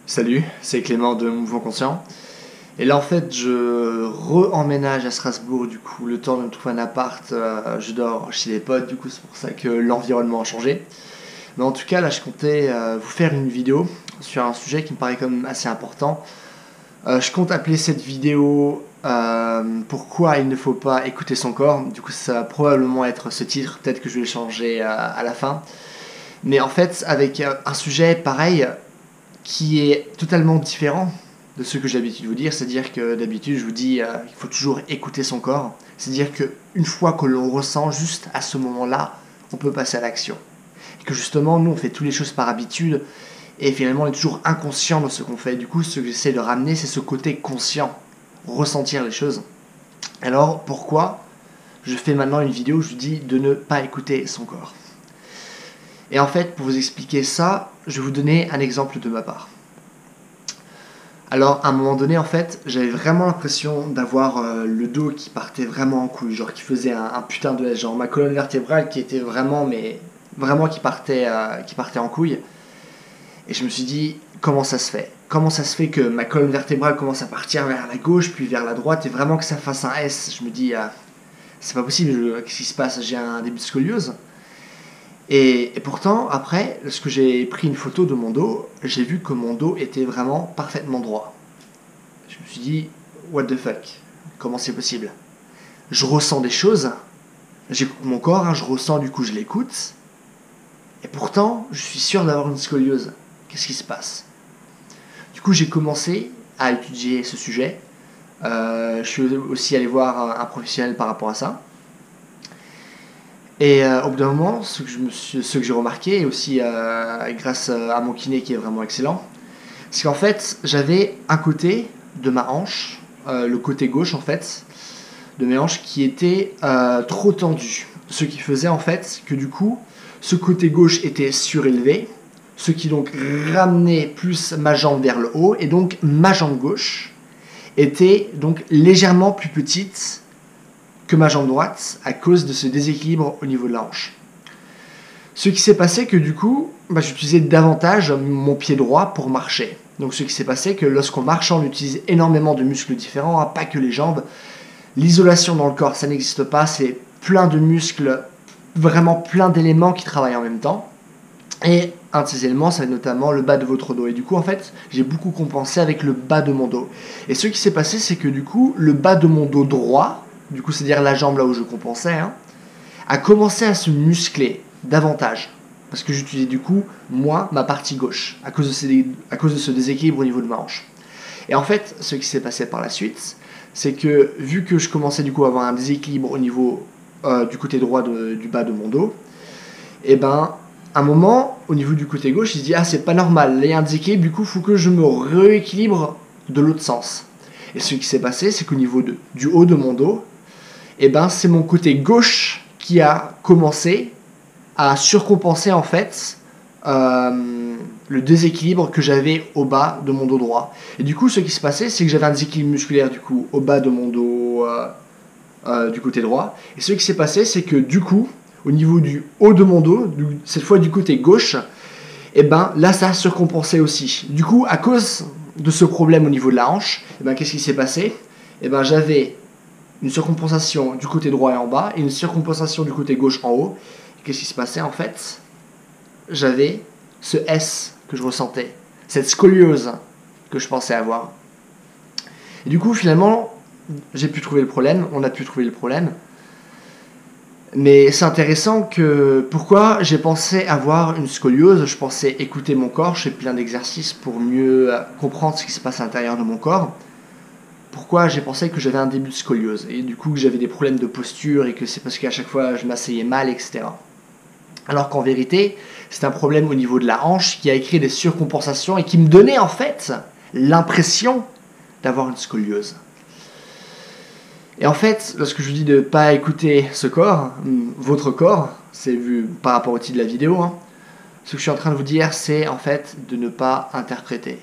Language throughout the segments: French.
Salut, c'est Clément de Mouvement Conscient. Et là en fait je re-emménage à Strasbourg, du coup le temps de me trouver un appart, je dors chez les potes, du coup c'est pour ça que l'environnement a changé. Mais en tout cas là je comptais vous faire une vidéo sur un sujet qui me paraît quand même assez important. Je compte appeler cette vidéo Pourquoi il ne faut pas écouter son corps. Du coup ça va probablement être ce titre, peut-être que je vais le changer à la fin. Mais en fait avec un sujet pareil qui est totalement différent de ce que j'ai l'habitude de vous dire. C'est-à-dire que d'habitude, je vous dis qu'il faut toujours écouter son corps. C'est-à-dire qu'une fois que l'on ressent, juste à ce moment-là, on peut passer à l'action. Et que justement, nous, on fait toutes les choses par habitude, et finalement, on est toujours inconscient de ce qu'on fait. Du coup, ce que j'essaie de ramener, c'est ce côté conscient, ressentir les choses. Alors, pourquoi je fais maintenant une vidéo où je vous dis de ne pas écouter son corps? Et en fait, pour vous expliquer ça, je vais vous donner un exemple de ma part. Alors, à un moment donné, en fait, j'avais vraiment l'impression d'avoir le dos qui partait vraiment en couille, genre qui faisait un putain de S, genre ma colonne vertébrale qui était vraiment, mais vraiment qui partait en couille. Et je me suis dit, comment ça se fait? Comment ça se fait que ma colonne vertébrale commence à partir vers la gauche, puis vers la droite, et vraiment que ça fasse un S? Je me dis, c'est pas possible, qu'est-ce qui se passe? J'ai un début de scoliose. Et pourtant, après, lorsque j'ai pris une photo de mon dos, j'ai vu que mon dos était vraiment parfaitement droit. Je me suis dit, what the fuck? Comment c'est possible? Je ressens des choses, j'écoute mon corps, je ressens, du coup je l'écoute, et pourtant, je suis sûr d'avoir une scoliose. Qu'est-ce qui se passe? Du coup, j'ai commencé à étudier ce sujet. Je suis aussi allé voir un professionnel par rapport à ça. Et au bout d'un moment, ce que j'ai remarqué, et aussi grâce à mon kiné qui est vraiment excellent, c'est qu'en fait, j'avais un côté de ma hanche, le côté gauche en fait, de mes hanches qui était trop tendu. Ce qui faisait en fait que du coup, ce côté gauche était surélevé, ce qui donc ramenait plus ma jambe vers le haut, et donc ma jambe gauche était donc légèrement plus petite que ma jambe droite à cause de ce déséquilibre au niveau de la hanche. Ce qui s'est passé que du coup, j'utilisais davantage mon pied droit pour marcher. Donc ce qui s'est passé que lorsqu'on marche, on utilise énormément de muscles différents, pas que les jambes. L'isolation dans le corps, ça n'existe pas, c'est plein de muscles, vraiment plein d'éléments qui travaillent en même temps. Et un de ces éléments, c'est notamment le bas de votre dos. Et du coup, en fait, j'ai beaucoup compensé avec le bas de mon dos. Et ce qui s'est passé, c'est que du coup, le bas de mon dos droit, du coup, c'est-à-dire la jambe là où je compensais, a commencé à se muscler davantage. Parce que j'utilisais du coup, moi, ma partie gauche, à cause de ce déséquilibre au niveau de ma hanche. Et en fait, ce qui s'est passé par la suite, c'est que vu que je commençais du coup à avoir un déséquilibre au niveau du côté droit du bas de mon dos, et à un moment, au niveau du côté gauche, il se dit, ah, c'est pas normal, là il y a un déséquilibre, du coup, il faut que je me rééquilibre de l'autre sens. Et ce qui s'est passé, c'est qu'au niveau du haut de mon dos, c'est mon côté gauche qui a commencé à surcompenser en fait le déséquilibre que j'avais au bas de mon dos droit. Et du coup, ce qui se passait, c'est que j'avais un déséquilibre musculaire du coup au bas de mon dos du côté droit. Et ce qui s'est passé, c'est que du coup, au niveau du haut de mon dos, cette fois du côté gauche, là ça a surcompensé aussi. Du coup, à cause de ce problème au niveau de la hanche, qu'est-ce qui s'est passé? J'avais une surcompensation du côté droit et en bas, et une surcompensation du côté gauche en haut. Qu'est-ce qui se passait en fait? J'avais ce S que je ressentais, cette scoliose que je pensais avoir. Et du coup, finalement, j'ai pu trouver le problème, on a pu trouver le problème. Mais c'est intéressant que pourquoi j'ai pensé avoir une scoliose, je pensais écouter mon corps, je fais plein d'exercices pour mieux comprendre ce qui se passe à l'intérieur de mon corps. Pourquoi j'ai pensé que j'avais un début de scoliose et du coup que j'avais des problèmes de posture et que c'est parce qu'à chaque fois je m'asseyais mal, etc. Alors qu'en vérité, c'est un problème au niveau de la hanche qui a créé des surcompensations et qui me donnait en fait l'impression d'avoir une scoliose. Et en fait, lorsque je vous dis de ne pas écouter ce corps, votre corps, c'est vu par rapport au titre de la vidéo, ce que je suis en train de vous dire, c'est en fait de ne pas interpréter.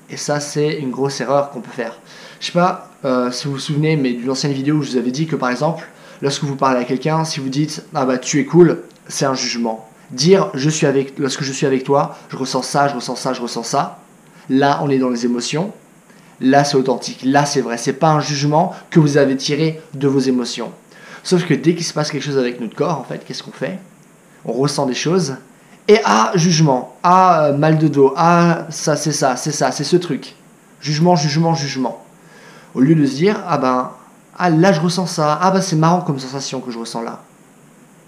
Et ça, c'est une grosse erreur qu'on peut faire. Je sais pas si vous vous souvenez, mais d'une ancienne vidéo où je vous avais dit que par exemple, lorsque vous parlez à quelqu'un, si vous dites « Ah bah tu es cool », c'est un jugement. Dire lorsque je suis avec toi, je ressens ça, je ressens ça, je ressens ça. là on est dans les émotions, là c'est authentique, là c'est vrai, c'est pas un jugement que vous avez tiré de vos émotions. Sauf que dès qu'il se passe quelque chose avec notre corps, en fait, qu'est-ce qu'on fait? On ressent des choses, et jugement, mal de dos, ça, c'est ce truc. Jugement, jugement, jugement. Au lieu de se dire, là je ressens ça, c'est marrant comme sensation que je ressens là.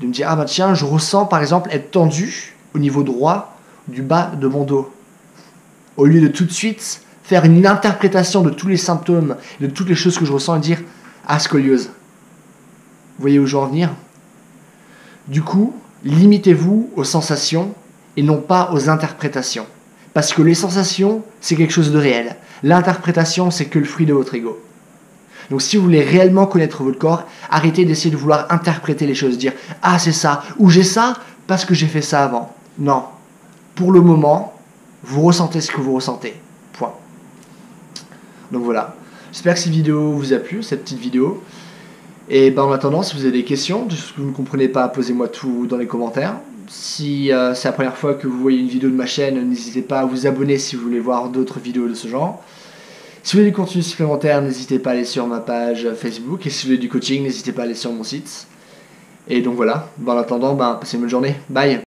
De me dire, tiens, je ressens par exemple être tendu au niveau droit du bas de mon dos. Au lieu de tout de suite faire une interprétation de tous les symptômes, de toutes les choses que je ressens et dire, scoliose. Vous voyez où je veux en venir? Du coup, limitez-vous aux sensations et non pas aux interprétations. Parce que les sensations, c'est quelque chose de réel. L'interprétation, c'est que le fruit de votre ego. Donc si vous voulez réellement connaître votre corps, arrêtez d'essayer de vouloir interpréter les choses, dire « c'est ça » ou « j'ai ça parce que j'ai fait ça avant ». Non. Pour le moment, vous ressentez ce que vous ressentez. Point. Donc voilà. J'espère que cette vidéo vous a plu, cette petite vidéo. Et en attendant, si vous avez des questions, de ce que vous ne comprenez pas, posez-moi tout dans les commentaires. Si c'est la première fois que vous voyez une vidéo de ma chaîne, n'hésitez pas à vous abonner si vous voulez voir d'autres vidéos de ce genre. Si vous voulez du contenu supplémentaire, n'hésitez pas à aller sur ma page Facebook. Et si vous voulez du coaching, n'hésitez pas à aller sur mon site. Et donc voilà, en attendant, passez une bonne journée. Bye.